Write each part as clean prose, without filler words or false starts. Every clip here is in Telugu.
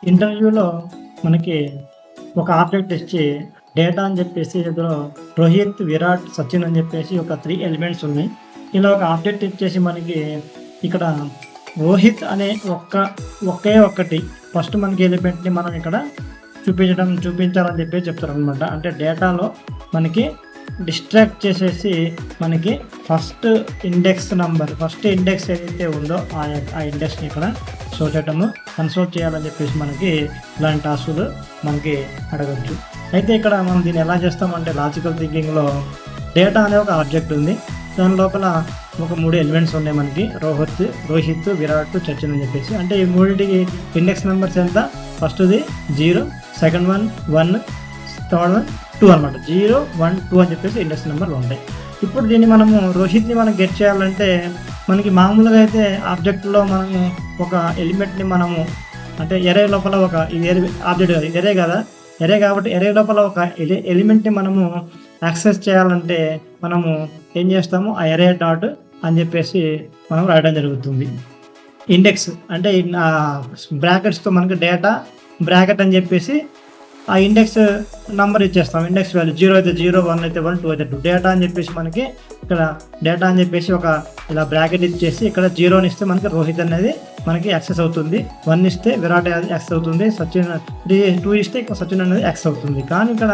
ఇంటర్వ్యూలో మనకి ఒక ఆబ్జెక్ట్ ఇచ్చి డేటా అని చెప్పేసి ఇందులో రోహిత్, విరాట్, సచిన్ అని చెప్పేసి ఒక 3 ఎలిమెంట్స్ ఉన్నాయి. ఇలా ఒక ఆబ్జెక్ట్ ఇచ్చేసి మనకి ఇక్కడ రోహిత్ అనే ఒకే ఒక్కటి ఫస్ట్ మనకి ఎలిమెంట్ని మనం ఇక్కడ చూపించాలని చెప్పేసి చెప్తారనమాట. అంటే డేటాలో మనకి డిస్ట్రాక్ట్ చేసేసి మనకి ఫస్ట్ ఇండెక్స్ ఏదైతే ఉందో ఆ ఇండెక్స్ని ఇక్కడ షో చేయటము, కన్సోల్ చేయాలని చెప్పేసి మనకి ఇలాంటి టాస్కులు మనకి అడగచ్చు. అయితే ఇక్కడ మనం దీన్ని ఎలా చేస్తామంటే లాజికల్ థింకింగ్లో డేటా అనే ఒక ఆబ్జెక్ట్ ఉంది. దాని లోపల ఒక 3 ఎలిమెంట్స్ ఉన్నాయి మనకి, రోహిత్, విరాట్, సచిన్ అని చెప్పేసి. అంటే ఈ మూడింటికి ఇండెక్స్ నెంబర్స్ ఎంత? ఫస్ట్ది 0, సెకండ్ వన్ 1, థర్డ్ వన్ 2 అనమాట. 0, 1, 2 అని చెప్పేసి ఇండెక్స్ నెంబర్లు ఉంటాయి. ఇప్పుడు దీన్ని మనము రోహిత్ని మనం గెట్ చేయాలంటే మనకి మామూలుగా అయితే ఆబ్జెక్ట్లో మనము ఒక ఎలిమెంట్ని మనము అంటే ఎరే లోపల ఒక ఆబ్జెక్ట్ ఇది ఎరే కదా, ఎరే కాబట్టి ఎరే లోపల ఒక ఎలిమెంట్ని మనము యాక్సెస్ చేయాలంటే మనము ఏం చేస్తాము, ఆ ఎరే డాట్ అని చెప్పేసి మనం రాయడం జరుగుతుంది. ఇండెక్స్ అంటే బ్రాకెట్స్తో మనకి డేటా బ్రాకెట్ అని చెప్పేసి ఆ ఇండెక్స్ నెంబర్ ఇచ్చేస్తాం. ఇండెక్స్ వాల్యూ 0 అయితే 0, 1 అయితే 1, 2 అయితే 2. డేటా అని చెప్పేసి మనకి ఇక్కడ డేటా అని చెప్పేసి ఒక ఇలా బ్రాకెట్ ఇచ్చేసి ఇక్కడ 0 ఇస్తే మనకి రోహిత్ అనేది మనకి యాక్సెస్ అవుతుంది, 1 ఇస్తే విరాట్ యాక్సెస్ అవుతుంది, సచిన్ 2 ఇస్తే ఇక్కడ సచిన్ అనేది యాక్సెస్ అవుతుంది. కానీ ఇక్కడ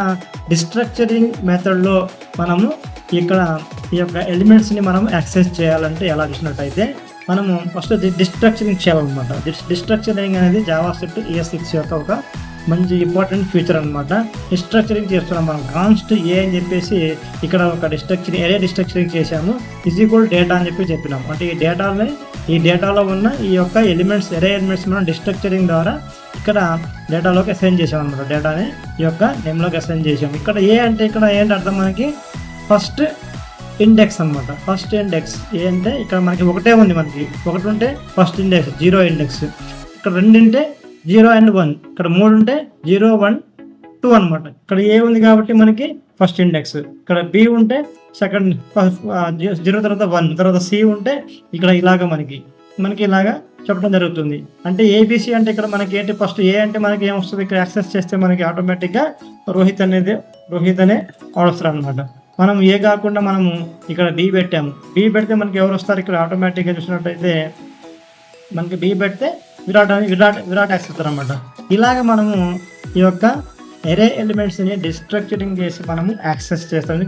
డిస్ట్రక్చరింగ్ మెథడ్లో మనము ఇక్కడ ఈ యొక్క ఎలిమెంట్స్ని మనం యాక్సెస్ చేయాలంటే ఎలా చూసినట్టయితే మనము ఫస్ట్ డిస్ట్రక్చరింగ్ చేయాలన్నమాట. డిస్ట్రక్చరింగ్ అనేది జావాస్క్రిప్ట్ ES6 యొక్క ఒక మంచి ఇంపార్టెంట్ ఫీచర్ అనమాట. డిస్ట్రక్చరింగ్ చేస్తున్నాం మనం. కాన్స్ట్ ఏ అని చెప్పేసి ఇక్కడ ఒక డిస్ట్రక్చరింగ్ చేసాము, ఈక్వల్ డేటా అని చెప్పినాము. అంటే ఈ డేటాలో ఉన్న ఈ యొక్క ఎరే ఎలిమెంట్స్ మనం డిస్ట్రక్చరింగ్ ద్వారా ఇక్కడ డేటాలోకి అసైన్ చేసాం అనమాట. డేటాని ఈ యొక్క నేమ్లోకి అసైన్ చేసాము. ఇక్కడ ఏ అంటే ఇక్కడ ఏంటి అర్థం, మనకి ఫస్ట్ ఇండెక్స్ అనమాట. ఫస్ట్ ఇండెక్స్ ఏ అంటే ఇక్కడ మనకి ఒకటే ఉంది, మనకి ఒకటి ఉంటే ఫస్ట్ ఇండెక్స్ 0 ఇండెక్స్, ఇక్కడ 2 ఉంటే 0 and 1, ఇక్కడ 3 ఉంటే 0, 1, 2 అనమాట. ఇక్కడ ఏ ఉంది కాబట్టి మనకి ఫస్ట్ ఇండెక్స్, ఇక్కడ బి ఉంటే సెకండ్ 0 తర్వాత 1 తర్వాత సి ఉంటే ఇక్కడ ఇలాగా మనకి ఇలాగా చెప్పడం జరుగుతుంది. అంటే ఏబిసి అంటే ఇక్కడ మనకి ఏంటి, ఫస్ట్ ఏ అంటే మనకి ఏమొస్తుంది, ఇక్కడ యాక్సెస్ చేస్తే మనకి ఆటోమేటిక్గా రోహిత్ అనే వస్తారు అనమాట. మనం ఏ కాకుండా మనము ఇక్కడ బి పెట్టాము. బి పెడితే మనకి ఎవరు వస్తారు, ఇక్కడ ఆటోమేటిక్గా చూసినట్టయితే మనకి బి పెడితే విరాట్ యాక్సెస్ అనమాట. ఇలాగ మనము ఈ యొక్క ఎరే ఎలిమెంట్స్ని డిస్ట్రక్చరింగ్ చేసి మనము యాక్సెస్ చేస్తాం.